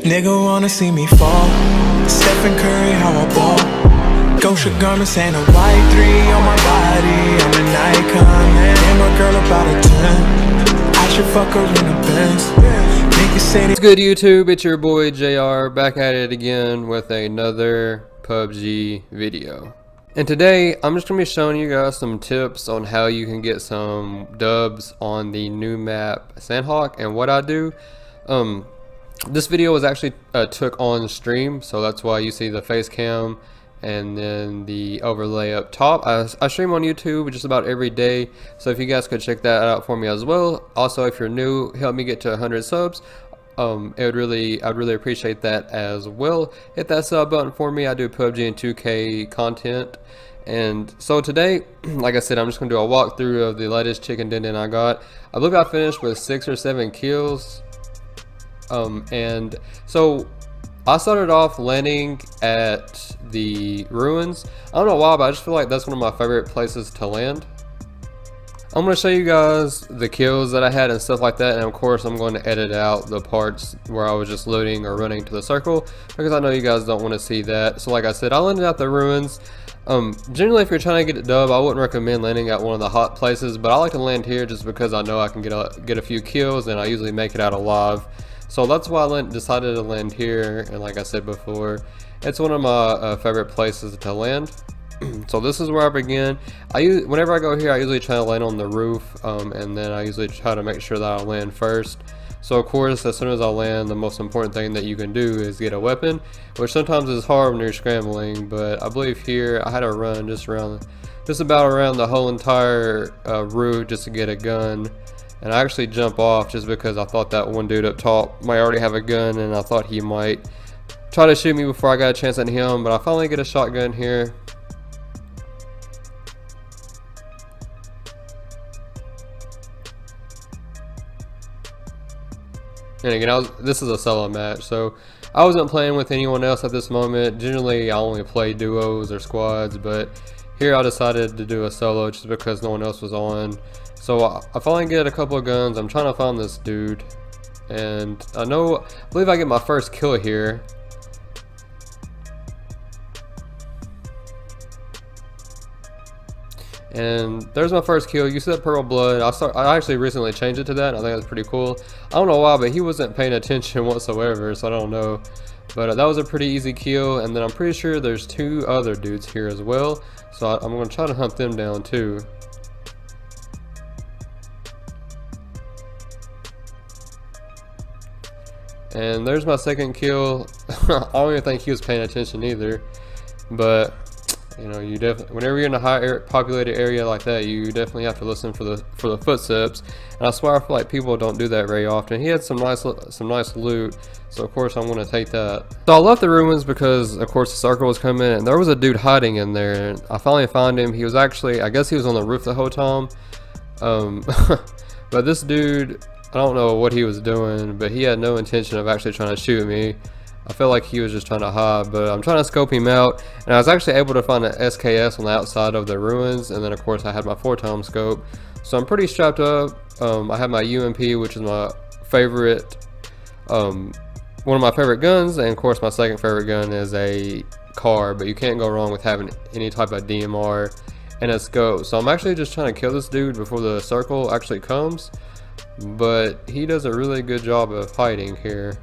Nigga wanna see me fall. Stephen Curry, how I ball. Gosha garments and a white 3 on my body. I'm an icon, man. Damn, a girl about a 10. I should fuck her in a Benz. Niggas say What's good, YouTube? It's your boy JR back at it again with another PUBG video. And today I'm just going to be showing you guys some tips on how you can get some dubs on the new map Sanhok and what I do. This video was actually took on stream, so that's why you see the face cam and then the overlay up top. I stream on YouTube just about every day, so if you guys could check that out for me as well. Also, if you're new, help me get to 100 subs. I'd really appreciate that as well. Hit that sub button for me. I do PUBG and 2K content. And so today, like I said, I'm just gonna do a walkthrough of the latest chicken dinner I got. I believe I finished with 6 or 7 kills. And so I started off landing at the ruins. I don't know why, but I just feel like that's one of my favorite places to land. I'm going to show you guys the kills that I had and stuff like that, and of course I'm going to edit out the parts where I was just looting or running to the circle, because I know you guys don't want to see that. So like I said, I landed at the ruins. Generally, if you're trying to get a dub, I wouldn't recommend landing at one of the hot places, but I like to land here just because I know I can get a few kills, and I usually make it out alive. So that's why I decided to land here, and like I said before, it's one of my favorite places to land. So this is where I begin. Whenever I go here, I usually try to land on the roof, and then I usually try to make sure that I land first. So of course, as soon as I land, the most important thing that you can do is get a weapon, which sometimes is hard when you're scrambling, but I believe here I had to run just about around the whole entire route just to get a gun. And I actually jump off just because I thought that one dude up top might already have a gun, and I thought he might try to shoot me before I got a chance at him, but I finally get a shotgun here. And again, this is a solo match, so I wasn't playing with anyone else at this moment. Generally, I only play duos or squads, but here I decided to do a solo just because no one else was on. So I finally get a couple of guns. I'm trying to find this dude, and I believe I get my first kill here. And there's my first kill. You see that purple blood? I actually recently changed it to that. I think that's pretty cool. I don't know why, but he wasn't paying attention whatsoever, so I don't know. But that was a pretty easy kill, and then I'm pretty sure there's 2 other dudes here as well. So I'm going to try to hunt them down too. And there's my second kill. I don't even think he was paying attention either. But you know, whenever you're in a high populated area like that, you definitely have to listen for the footsteps. And I swear I feel like people don't do that very often. He had some nice loot, so of course I'm going to take that. So I left the ruins because of course the circle was coming, and there was a dude hiding in there. And I finally found him. He was actually, I guess he was on the roof the whole time. But this dude, I don't know what he was doing, but he had no intention of actually trying to shoot me. I feel like he was just trying to hide, but I'm trying to scope him out, and I was actually able to find an SKS on the outside of the ruins, and then of course I had my 4-time scope, so I'm pretty strapped up. I have my UMP, which is my favorite, one of my favorite guns, and of course my second favorite gun is a car, but you can't go wrong with having any type of DMR and a scope. So I'm actually just trying to kill this dude before the circle actually comes, but he does a really good job of hiding here.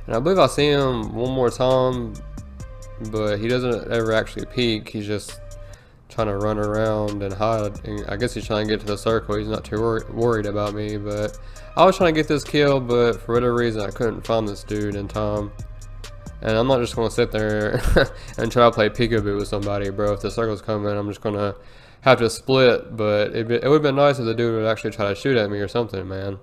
And I believe I see him one more time, but he doesn't ever actually peek. He's just trying to run around and hide, and I guess he's trying to get to the circle. He's not too worried about me, but I was trying to get this kill, but for whatever reason I couldn't find this dude in time. And I'm not just going to sit there and try to play peekaboo with somebody, bro. If the circle's coming, I'm just going to have to split, but it would have been nice if the dude would actually try to shoot at me or something, man.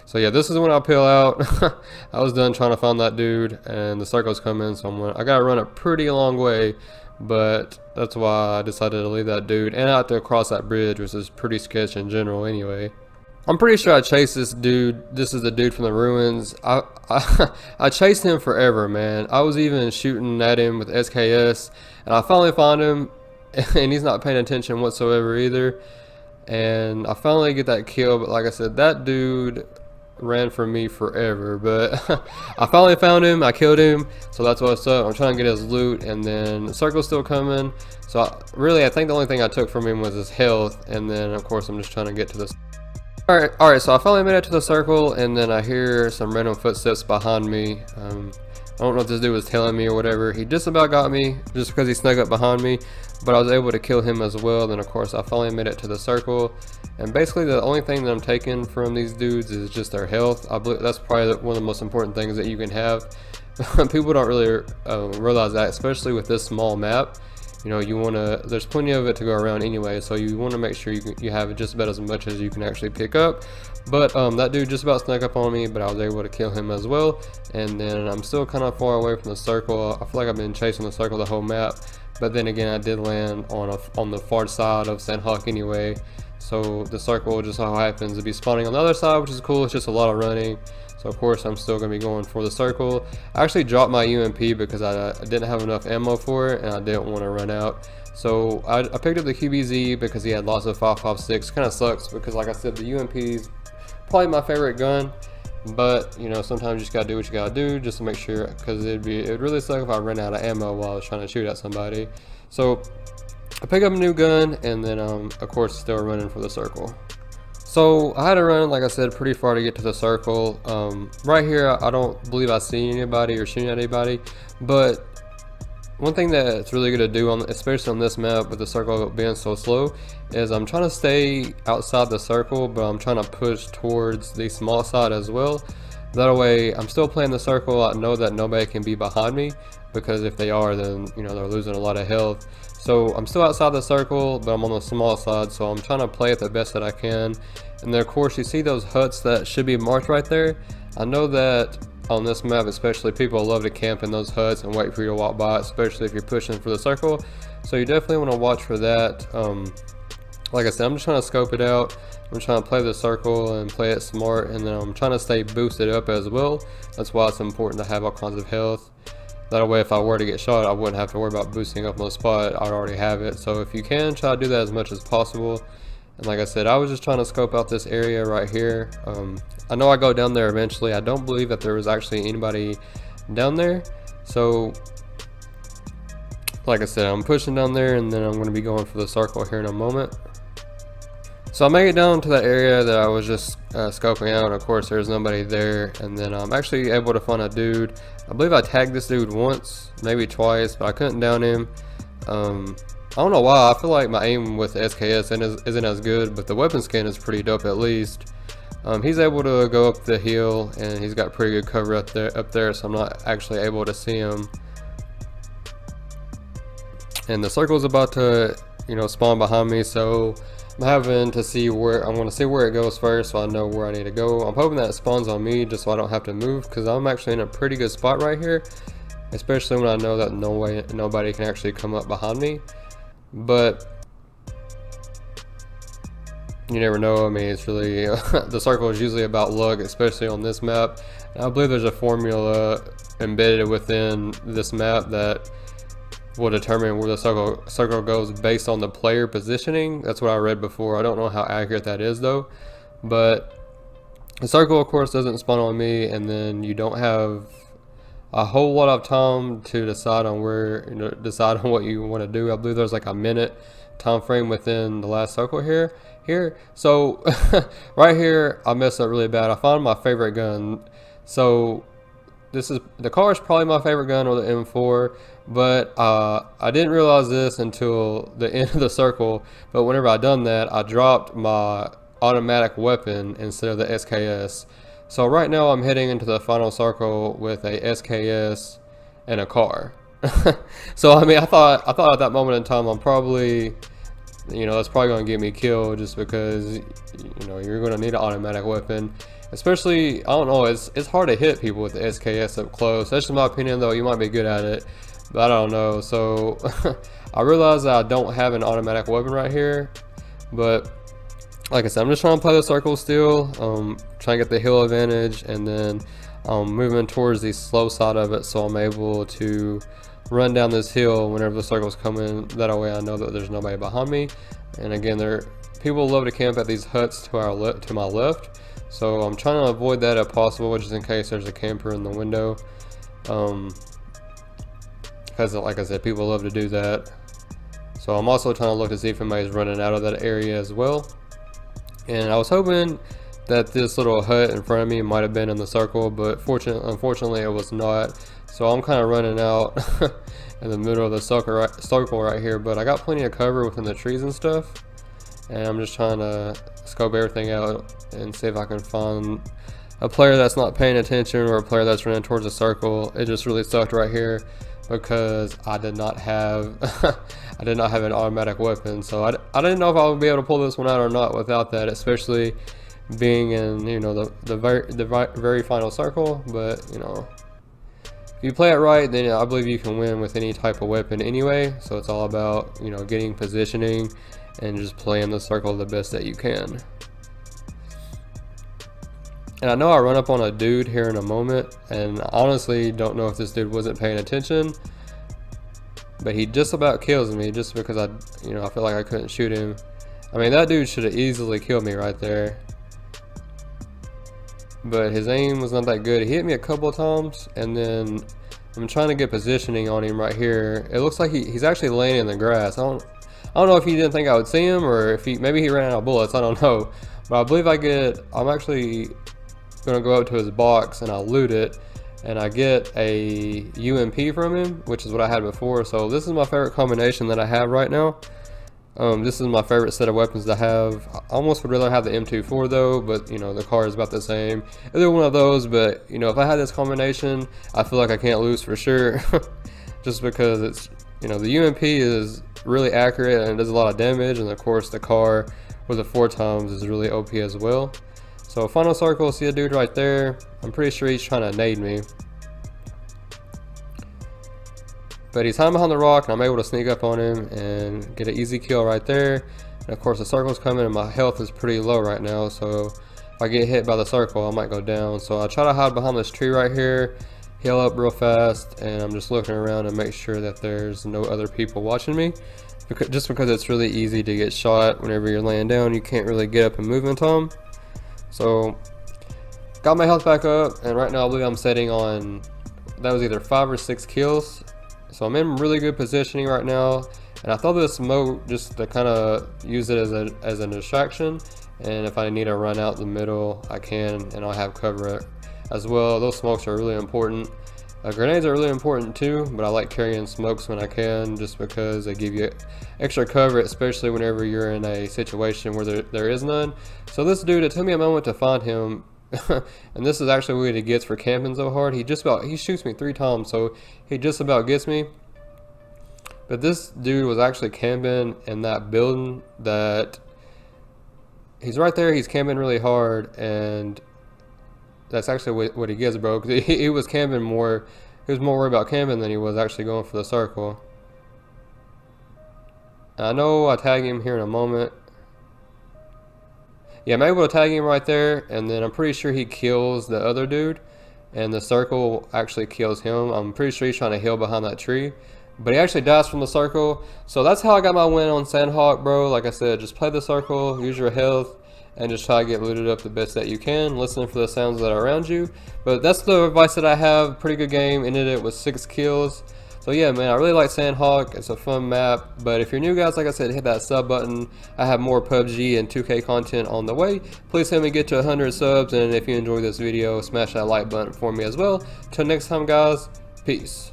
So yeah, this is when I peel out. I was done trying to find that dude, and the circle's coming, so I gotta run a pretty long way, but that's why I decided to leave that dude, and I have to cross that bridge, which is pretty sketch in general anyway. I'm pretty sure I chased this dude. This is the dude from the ruins. I chased him forever, man. I was even shooting at him with SKS, and I finally found him, and he's not paying attention whatsoever either. And I finally get that kill, but like I said, that dude ran from me forever. But I finally found him. I killed him, so that's what's up. I'm trying to get his loot, and then the circle's still coming. So I think the only thing I took from him was his health, and then of course I'm just trying to get to this. Alright, so I finally made it to the circle, and then I hear some random footsteps behind me. I don't know if this dude was tailing me or whatever. He just about got me, just because he snuck up behind me, but I was able to kill him as well. Then of course I finally made it to the circle, and basically the only thing that I'm taking from these dudes is just their health. I believe that's probably one of the most important things that you can have. People don't really realize that, especially with this small map. You know, you want to, there's plenty of it to go around anyway, so you want to make sure you have just about as much as you can actually pick up. But that dude just about snuck up on me, but I was able to kill him as well. And then I'm still kind of far away from the circle. I feel like I've been chasing the circle the whole map, but then again I did land on the far side of Sanhok anyway, so the circle just so happens to be spawning on the other side, which is cool. It's just a lot of running. So of course I'm still going to be going for the circle. I actually dropped my UMP because I didn't have enough ammo for it, and I didn't want to run out. So I picked up the QBZ because he had lots of 5.56. Kind of sucks because, like I said, the UMP is probably my favorite gun. But you know, sometimes you just gotta do what you gotta do just to make sure, because it'd really suck if I ran out of ammo while I was trying to shoot at somebody. So I pick up a new gun, and then of course still running for the circle. So I had to run, like I said, pretty far to get to the circle. Right here, I don't believe I see anybody or shooting at anybody. But one thing that's really good to do, especially on this map with the circle being so slow, is I'm trying to stay outside the circle, but I'm trying to push towards the small side as well. That way, I'm still playing the circle. I know that nobody can be behind me, because if they are, then you know they're losing a lot of health. So I'm still outside the circle, but I'm on the small side, so I'm trying to play it the best that I can. And then of course you see those huts that should be marked right there. I know that on this map especially, people love to camp in those huts and wait for you to walk by, especially if you're pushing for the circle. So you definitely want to watch for that. Like I said, I'm just trying to scope it out. I'm trying to play the circle and play it smart, and then I'm trying to stay boosted up as well. That's why it's important to have all kinds of health. That way, if I were to get shot, I wouldn't have to worry about boosting up on the spot. I'd already have it. So if you can, try to do that as much as possible. And like I said, I was just trying to scope out this area right here. I know I go down there eventually. I don't believe that there was actually anybody down there. So like I said, I'm pushing down there, and then I'm going to be going for the circle here in a moment. So I make it down to that area that I was just scoping out, and of course there's nobody there. And then I'm actually able to find a dude. I believe I tagged this dude once, maybe twice, but I couldn't down him. I don't know why. I feel like my aim with the SKS isn't as good, but the weapon skin is pretty dope at least. He's able to go up the hill, and he's got pretty good cover up there, so I'm not actually able to see him. And the circle's about to, you know, spawn behind me, so I'm having to see where I'm going to see where it goes first, so I know where I need to go. I'm hoping that it spawns on me just so I don't have to move, because I'm actually in a pretty good spot right here, especially when I know that nobody can actually come up behind me. But you never know. I mean, it's really the circle is usually about luck, especially on this map. And I believe there's a formula embedded within this map that will determine where the circle goes based on the player positioning. That's what I read before. I don't know how accurate that is though, but the circle of course doesn't spawn on me, and then you don't have a whole lot of time to decide on what you want to do. I believe there's like a minute time frame within the last circle here. So right here I messed up really bad. I found my favorite gun. So the car is probably my favorite gun, or the M4, but I didn't realize this until the end of the circle. But whenever I done that, I dropped my automatic weapon instead of the SKS. So right now I'm heading into the final circle with a SKS and a car. So I mean, I thought at that moment in time I'm probably, you know, that's probably going to get me killed, just because, you know, you're going to need an automatic weapon. Especially, I don't know, it's hard to hit people with the SKS up close. That's just my opinion though. You might be good at it, but I don't know. So I realized that I don't have an automatic weapon right here, but like I said, I'm just trying to play the circle still, trying to get the hill advantage, and then moving towards the slow side of it so I'm able to run down this hill whenever the circle's coming. That way I know that there's nobody behind me. And again, people love to camp at these huts to my left, so I'm trying to avoid that if possible, just in case there's a camper in the window, because like I said, people love to do that. So I'm also trying to look to see if anybody's running out of that area as well. And I was hoping that this little hut in front of me might have been in the circle, but unfortunately it was not. So I'm kind of running out in the middle of the circle right here, but I got plenty of cover within the trees and stuff, and I'm just trying to scope everything out and see if I can find a player that's not paying attention or a player that's running towards the circle. It just really sucked right here because I did not have I did not have an automatic weapon, so I didn't know if I would be able to pull this one out or not without that, especially being in, you know, the very final circle. But you know, if you play it right, then I believe you can win with any type of weapon anyway. So it's all about, you know, getting positioning and just playing the circle the best that you can. And I know I run up on a dude here in a moment, and I honestly don't know if this dude wasn't paying attention, but he just about kills me just because I feel like I couldn't shoot him. I mean, that dude should have easily killed me right there, but his aim was not that good. He hit me a couple of times, and then I'm trying to get positioning on him right here. It looks like he's actually laying in the grass. I don't know if he didn't think I would see him, or if maybe he ran out of bullets. I don't know, but I believe I'm actually gonna go up to his box and I'll loot it, and I get a UMP from him, which is what I had before. So this is my favorite combination that I have right now. This is my favorite set of weapons to have. I almost would rather have the M24 though, but you know, the car is about the same. Either one of those, but you know, if I had this combination, I feel like I can't lose for sure. Just because it's, you know, the UMP is really accurate and it does a lot of damage, and of course the car with the 4x is really OP as well. So final circle, see a dude right there. I'm pretty sure he's trying to nade me, but he's hiding behind the rock, and I'm able to sneak up on him and get an easy kill right there. And of course the circle's coming, and my health is pretty low right now, so if I get hit by the circle, I might go down. So I try to hide behind this tree right here, heal up real fast, and I'm just looking around and make sure that there's no other people watching me, just because it's really easy to get shot whenever you're laying down. You can't really get up and move in time. So got my health back up, and right now I believe I'm sitting on, that was either 5 or 6 kills. So I'm in really good positioning right now, and I throw this smoke just to kind of use it as a distraction, and if I need to run out the middle I can, and I'll have cover as well. Those smokes are really important. Grenades are really important too, but I like carrying smokes when I can, just because they give you extra cover, especially whenever you're in a situation where there is none. So this dude, it took me a moment to find him, and this is actually what he gets for camping so hard. He shoots me 3 times, so he just about gets me. But this dude was actually camping in that building that, he's right there, he's camping really hard, and that's actually what he gets, bro. Cause he was camping more. He was more worried about camping than he was actually going for the circle. I know I tag him here in a moment. Yeah, I'm able to tag him right there, and then I'm pretty sure he kills the other dude, and the circle actually kills him. I'm pretty sure he's trying to heal behind that tree, but he actually dies from the circle. So that's how I got my win on Sanhok, bro. Like I said, just play the circle, use your health, and just try to get looted up the best that you can, listening for the sounds that are around you. But that's the advice that I have. Pretty good game, ended it with 6 kills. So yeah, man, I really like Sanhok. It's a fun map. But if you're new, guys, like I said, hit that sub button. I have more PUBG and 2K content on the way. Please help me get to 100 subs, and if you enjoyed this video, smash that like button for me as well. Till next time, guys, peace.